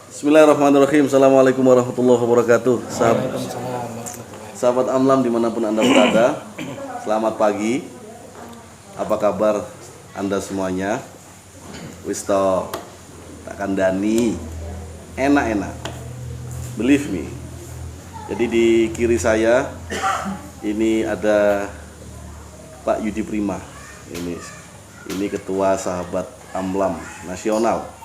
Bismillahirrahmanirrahim. Assalamualaikum warahmatullahi wabarakatuh. Sahabat Amlam dimanapun Anda berada, selamat pagi. Apa kabar Anda semuanya? Wisto tak kandani, enak-enak. Believe me. Jadi di kiri saya ini ada Pak Yudi Prima. Ini ketua sahabat Amlam nasional.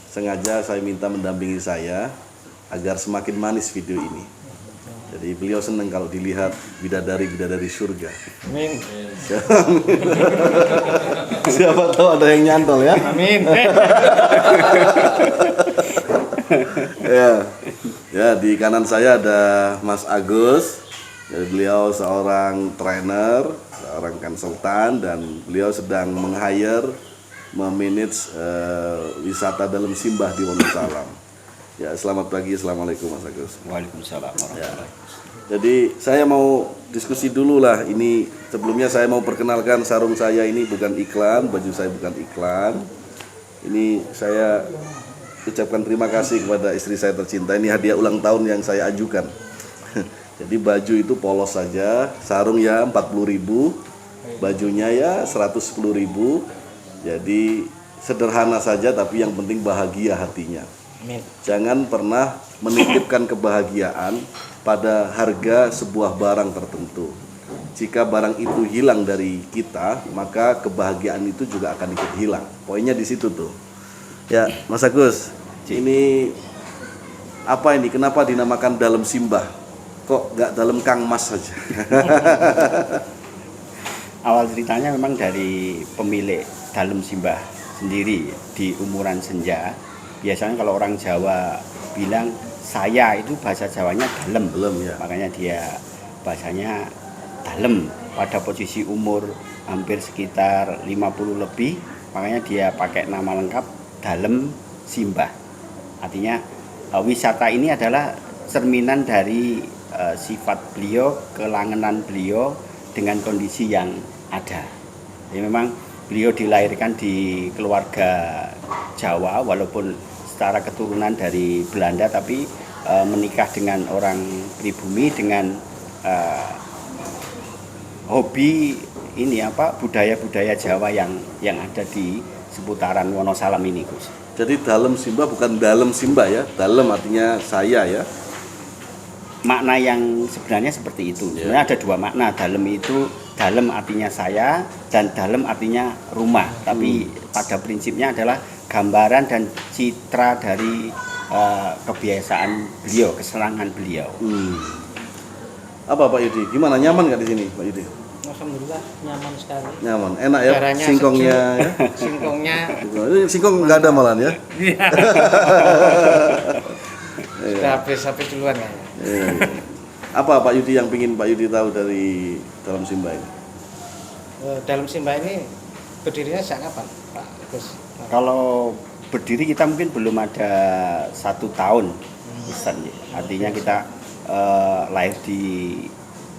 Sengaja saya minta mendampingi saya agar semakin manis video ini. Jadi beliau senang kalau dilihat bidadari-bidadari surga. Amin. Siapa tahu ada yang nyantol ya. Amin. Ya, di kanan saya ada Mas Agus. Jadi beliau seorang trainer, seorang konsultan, dan beliau sedang meng-hire memanage wisata dalam simbah di Wonosalam. Ya, selamat pagi, assalamualaikum Mas Agus. Waalaikumsalam warahmatullahi wabarakatuh. Jadi saya mau diskusi dulu lah. Ini sebelumnya saya mau perkenalkan sarung saya ini bukan iklan, baju saya bukan iklan. Ini saya ucapkan terima kasih kepada istri saya tercinta. Ini hadiah ulang tahun yang saya ajukan. Jadi baju itu polos saja, sarung ya 40.000, bajunya ya 110.000. Jadi sederhana saja tapi yang penting bahagia hatinya. Amin. Jangan pernah menitipkan kebahagiaan pada harga sebuah barang tertentu. Jika barang itu hilang dari kita, maka kebahagiaan itu juga akan ikut hilang. Poinnya di situ tuh. Ya, Mas Agus, ini apa ini? Kenapa dinamakan dalam simbah? Kok nggak dalam Kang Mas saja? Awal ceritanya memang dari pemilik Dalem Simbah sendiri di umuran senja. Biasanya kalau orang Jawa bilang saya itu bahasa Jawanya dalem. Belum ya. Makanya dia bahasanya dalem. Pada posisi umur hampir sekitar 50 lebih, makanya dia pakai nama lengkap Dalem Simbah. Artinya wisata ini adalah cerminan dari sifat beliau, kelangenan beliau dengan kondisi yang ada. Jadi memang beliau dilahirkan di keluarga Jawa walaupun secara keturunan dari Belanda, tapi menikah dengan orang pribumi dengan hobi ini budaya-budaya Jawa yang ada di seputaran Wonosalam ini, Gus. Jadi dalam simbah bukan dalam simbah ya. Dalam artinya saya ya. Makna yang sebenarnya seperti itu. Sebenarnya ada dua makna. Dalem artinya saya dan dalem artinya rumah. Tapi pada prinsipnya adalah gambaran dan citra dari kebiasaan beliau, kesenangan beliau. Apa Pak Yudi? Gimana, nyaman nggak di sini Pak Yudi? Alhamdulillah nyaman sekali. Nyaman, enak ya. Udaranya Singkongnya sejuk. ya. Singkongnya Ini singkong nggak ada malahan ya. sudah habis duluan ya. Apa Pak Yudi yang pingin Pak Yudi tahu dari dalam simbah ini? Dalam simbah ini berdirinya sejak kapan, Pak Gus? Kalau berdiri kita mungkin belum ada 1 tahun, Ustaz. Artinya kita lahir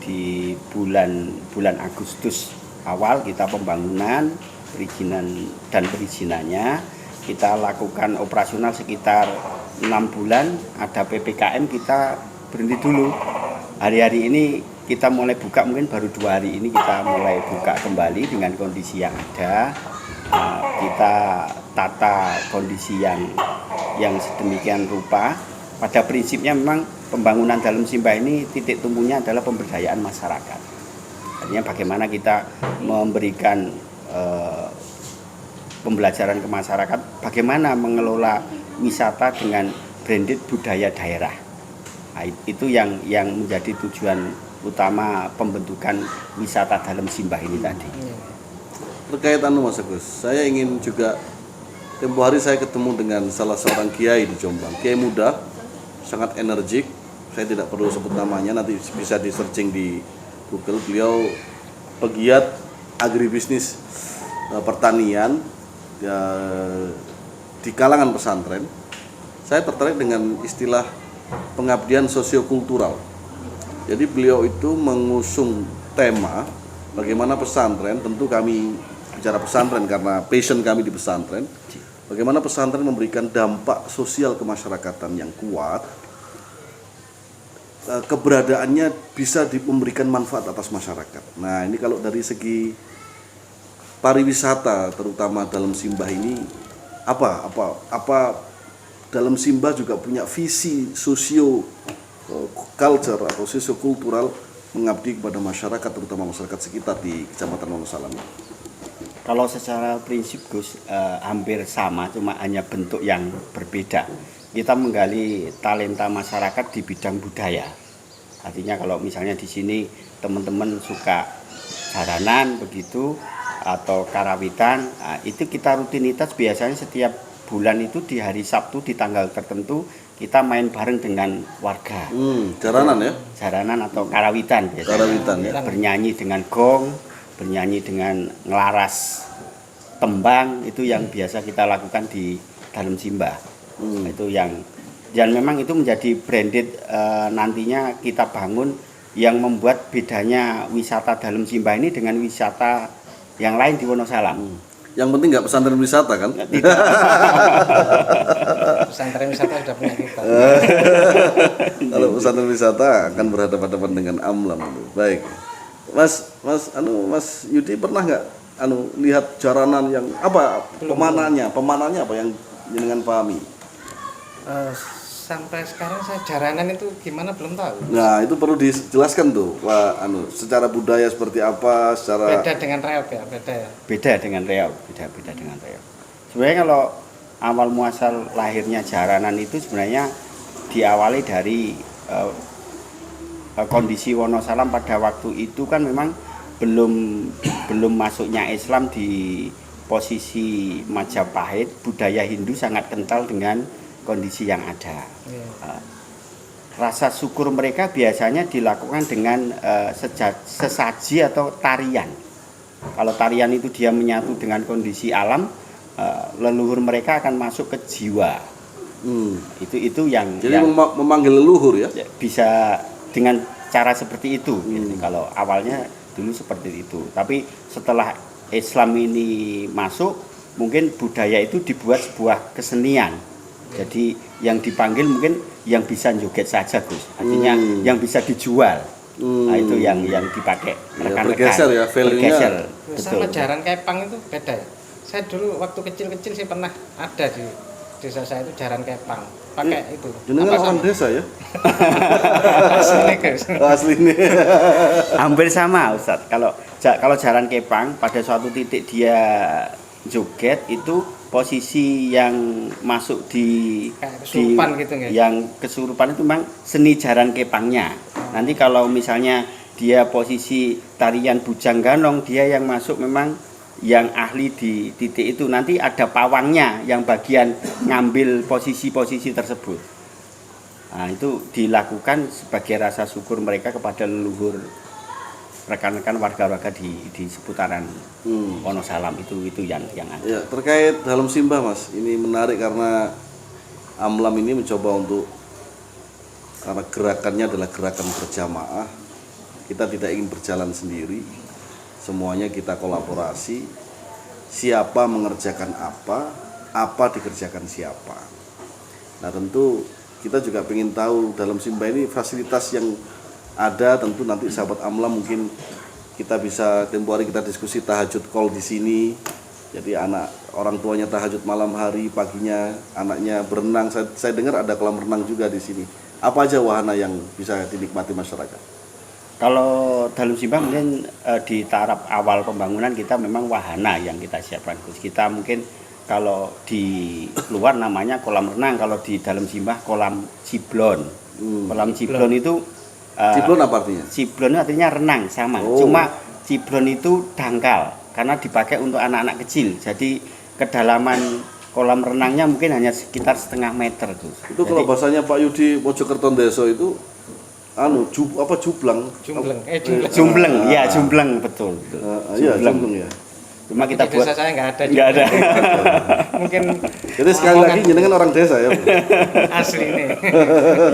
di bulan Agustus awal kita pembangunan, perizinannya kita lakukan operasional sekitar 6 bulan. Ada PPKM kita berhenti dulu. Hari-hari ini kita mulai buka, mungkin baru 2 hari ini kita mulai buka kembali dengan kondisi yang ada. Kita tata kondisi yang sedemikian rupa. Pada prinsipnya memang pembangunan dalam simbah ini titik tumpunya adalah pemberdayaan masyarakat. Artinya bagaimana kita memberikan pembelajaran ke masyarakat, bagaimana mengelola wisata dengan branded budaya daerah. Nah, itu yang menjadi tujuan utama pembentukan wisata dalam simbah ini tadi. Terkait Mas Agus, saya ingin juga, tempo hari saya ketemu dengan salah seorang kiai di Jombang, kiai muda, sangat energik. Saya tidak perlu sebut namanya, nanti bisa di searching di Google. Beliau pegiat agribisnis pertanian ya, di kalangan pesantren. Saya tertarik dengan istilah pengabdian sosiokultural. Jadi beliau itu mengusung tema bagaimana pesantren, tentu kami bicara pesantren karena passion kami di pesantren, bagaimana pesantren memberikan dampak sosial kemasyarakatan yang kuat, keberadaannya bisa memberikan manfaat atas masyarakat. Nah, ini kalau dari segi pariwisata terutama dalam Simbah ini apa dalam Simbah juga punya visi sosio culture atau sosiokultural mengabdi kepada masyarakat, terutama masyarakat sekitar di Kecamatan Wonosalam. Kalau secara prinsip Gus hampir sama, cuma hanya bentuk yang berbeda. Kita menggali talenta masyarakat di bidang budaya. Artinya kalau misalnya di sini teman-teman suka jaranan begitu atau karawitan, itu kita rutinitas biasanya setiap bulan itu di hari Sabtu di tanggal tertentu kita main bareng dengan warga. Jaranan ya? Jaranan atau karawitan biasanya. Karawitan ya. Bernyanyi dengan gong, bernyanyi dengan ngelaras tembang, itu yang biasa kita lakukan di dalam Simbah. Itu yang dan memang itu menjadi branded nantinya kita bangun yang membuat bedanya wisata dalam Simbah ini dengan wisata yang lain di Wonosalam. Yang penting nggak pesantren wisata kan? Tidak. Pesantren wisata sudah punya kita. Kalau pesantren wisata akan berhadapan-hadapan dengan amlam. Baik, Mas Yudi pernah nggak lihat jaranan yang apa pemanannya apa yang jenengan pahami? Sampai sekarang saya jaranan itu gimana belum tahu. Nah, itu perlu dijelaskan tuh, secara budaya seperti apa, secara Beda dengan reok ya, beda ya. Beda dengan reog, beda dengan reog. Sebenarnya kalau awal muasal lahirnya jaranan itu sebenarnya diawali dari kondisi Wonosalam pada waktu itu kan memang belum masuknya Islam di posisi Majapahit, budaya Hindu sangat kental dengan kondisi yang ada. Rasa syukur mereka biasanya dilakukan dengan sesaji atau tarian. Kalau tarian itu dia menyatu dengan kondisi alam, leluhur mereka akan masuk ke jiwa. Itu yang jadi memanggil leluhur ya? Bisa dengan cara seperti itu. Kalau awalnya dulu seperti itu. Tapi setelah Islam ini masuk, mungkin budaya itu dibuat sebuah kesenian. Jadi yang dipanggil mungkin yang bisa joget saja Gus. Artinya yang bisa dijual. Nah itu yang dipakai rekan-rekan. Bergeser ya, value-nya. Sama jaran kepang itu beda ya. Saya dulu waktu kecil-kecil saya pernah ada di desa saya itu jaran kepang. Pakai itu. Jenengan orang desa ya? Asli Gus. Asli nih. Hampir sama Ustadz. Kalau jaran kepang pada suatu titik dia joget itu posisi yang masuk di kesurupan gitu nggak? Yang kesurupan itu memang seni jaran kepangnya. Nanti kalau misalnya dia posisi tarian bujang ganong, dia yang masuk memang yang ahli di titik itu. Nanti ada pawangnya yang bagian ngambil posisi-posisi tersebut. Nah, itu dilakukan sebagai rasa syukur mereka kepada leluhur rekan-rekan warga-warga di seputaran Wonosalam itu yang ada. Ya, terkait dalam Simbah Mas, ini menarik karena Amlam ini mencoba karena gerakannya adalah gerakan berjamaah. Kita tidak ingin berjalan sendiri, semuanya kita kolaborasi. Siapa mengerjakan apa dikerjakan siapa. Nah tentu kita juga ingin tahu dalam Simbah ini fasilitas yang ada, tentu nanti sahabat Amlam mungkin kita bisa tempo hari kita diskusi tahajud call di sini. Jadi orang tuanya tahajud malam hari, paginya anaknya berenang. Saya dengar ada kolam renang juga di sini. Apa aja wahana yang bisa dinikmati masyarakat? Kalau dalam Simbah mungkin di taraf awal pembangunan kita memang wahana yang kita siapkan. Kita mungkin kalau di luar namanya kolam renang, kalau di dalam Simbah kolam ciblon. Kolam ciblon itu ciblon apa artinya? Ciblon artinya renang sama. Cuma ciblon itu dangkal karena dipakai untuk anak-anak kecil. Jadi kedalaman kolam renangnya mungkin hanya sekitar setengah meter tuh. Itu kalau bahasanya Pak Yudi Mojokerto Deso itu jublang. Jumbleng, ya jumbleng betul. Iya, jumbleng ya. Cuma kita di buat desa saya nggak ada. Nggak ada. Mungkin Jadi sekali lagi jenengan orang desa ya. asli ini.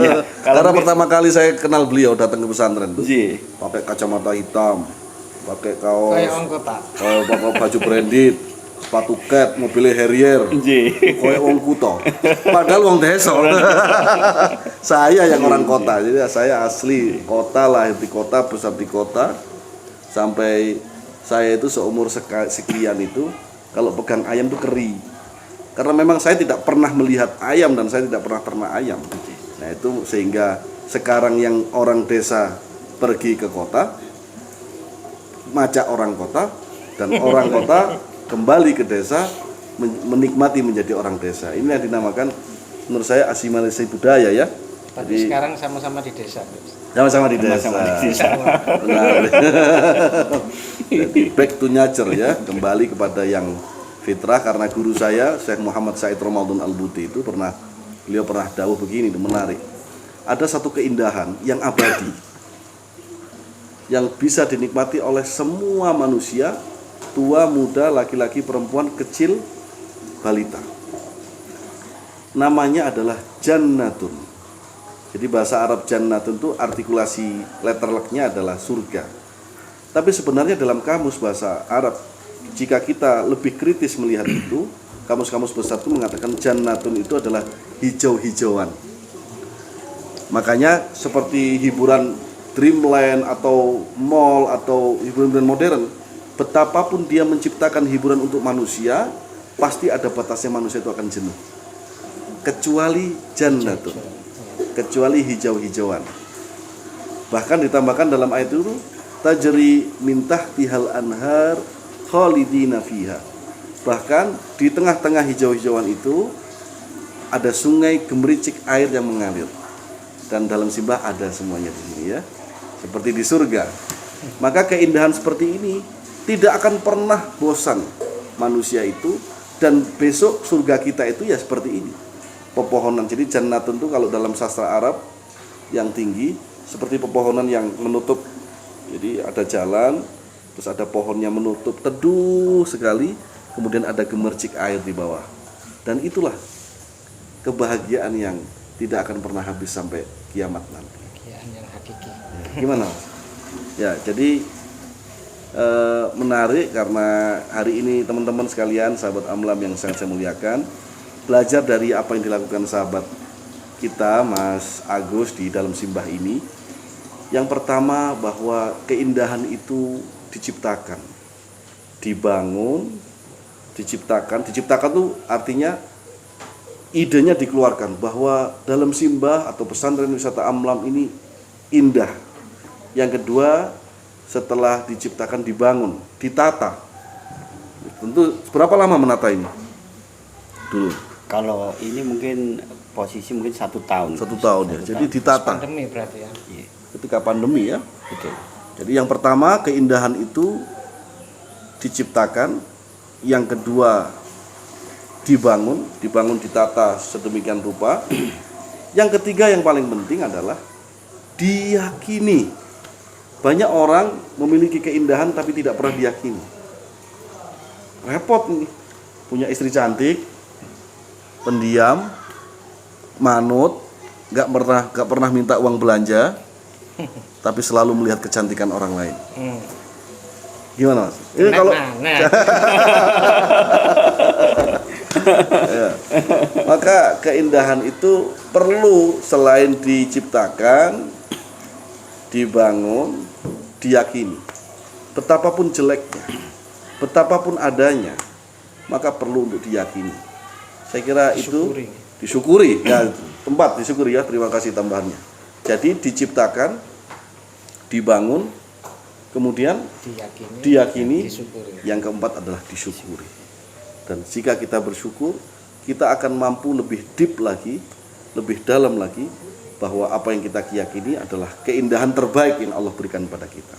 Ya, Karena pertama kali saya kenal beliau datang ke pesantren tuh. Iya. Pakai kacamata hitam, pakai kaos, Kayak orang kota. pakai baju branded, sepatu cat, mobilnya Harrier. Nggih. Koyok wong kuto. Padahal wong desa. Saya yang orang kota. Jadi saya asli kota, lahir di kota, besar di kota. Sampai saya itu seumur sekian itu kalau pegang ayam itu keri. Karena memang saya tidak pernah melihat ayam dan saya tidak pernah ternak ayam. Nah, itu sehingga sekarang yang orang desa pergi ke kota, majak orang kota, dan orang kota kembali ke desa menikmati menjadi orang desa. Ini yang dinamakan menurut saya asimilasi budaya ya. Tapi sekarang sama-sama di desa. Sama-sama di desa. Sama-sama di desa. Benar. Jadi back to nature ya, kembali kepada yang fitrah. Karena guru saya Syekh Muhammad Said Ramadan Al-Buti itu beliau pernah dawuh begini, menarik. Ada satu keindahan yang abadi yang bisa dinikmati oleh semua manusia, tua, muda, laki-laki, perempuan, kecil, balita. Namanya adalah jannatun. Jadi bahasa Arab jannatun itu artikulasi letterleknya adalah surga. Tapi sebenarnya dalam kamus bahasa Arab, jika kita lebih kritis melihat itu, kamus-kamus besar itu mengatakan jannatun itu adalah hijau-hijauan. Makanya seperti hiburan Dreamland atau mall atau hiburan modern, betapapun dia menciptakan hiburan untuk manusia, pasti ada batasnya, manusia itu akan jenuh. Kecuali jannatun, kecuali hijau-hijauan. Bahkan ditambahkan dalam ayat itu, tajri min tahtihal anhar khalidina fiha. Bahkan di tengah-tengah hijau-hijauan itu ada sungai gemericik air yang mengalir. Dan dalam simbah ada semuanya di sini ya. Seperti di surga. Maka keindahan seperti ini tidak akan pernah bosan manusia itu, dan besok surga kita itu ya seperti ini. Pepohonan. Jadi jannatun itu kalau dalam sastra Arab yang tinggi seperti pepohonan yang menutup. Jadi ada jalan, terus ada pohonnya menutup, teduh sekali, kemudian ada gemercik air di bawah. Dan itulah kebahagiaan yang tidak akan pernah habis sampai kiamat nanti. Kebahagiaan yang hakiki. Gimana? Ya, jadi menarik karena hari ini teman-teman sekalian, sahabat Amlam yang sangat saya muliakan, belajar dari apa yang dilakukan sahabat kita Mas Agus di dalam simbah ini. Yang pertama, bahwa keindahan itu diciptakan, dibangun, diciptakan itu artinya idenya dikeluarkan bahwa dalam simbah atau pesantren wisata Amlam ini indah. Yang kedua, setelah diciptakan dibangun, ditata. Tentu berapa lama menata ini? Dulu. Kalau ini mungkin posisi mungkin 1 tahun. 1 tahun ya. Jadi ditata. Pandemi berarti ya. Iya. Ketika pandemi ya. Betul. Jadi yang pertama keindahan itu diciptakan, yang kedua dibangun ditata sedemikian rupa. Yang ketiga yang paling penting adalah diyakini. Banyak orang memiliki keindahan tapi tidak pernah diyakini. Repot nih. Punya istri cantik, pendiam, manut, nggak pernah minta uang belanja, tapi selalu melihat kecantikan orang lain. Gimana Mas? Ini kalau ya. Maka keindahan itu perlu selain diciptakan, dibangun, diyakini. Betapapun jeleknya, betapapun adanya, maka perlu untuk diyakini. Saya kira itu disyukuri ya, tempat disyukuri ya, terima kasih tambahannya. Jadi diciptakan, dibangun, kemudian diyakini, yang keempat adalah disyukuri. Dan jika kita bersyukur, kita akan mampu lebih deep lagi, lebih dalam lagi, bahwa apa yang kita yakini adalah keindahan terbaik yang Allah berikan pada kita.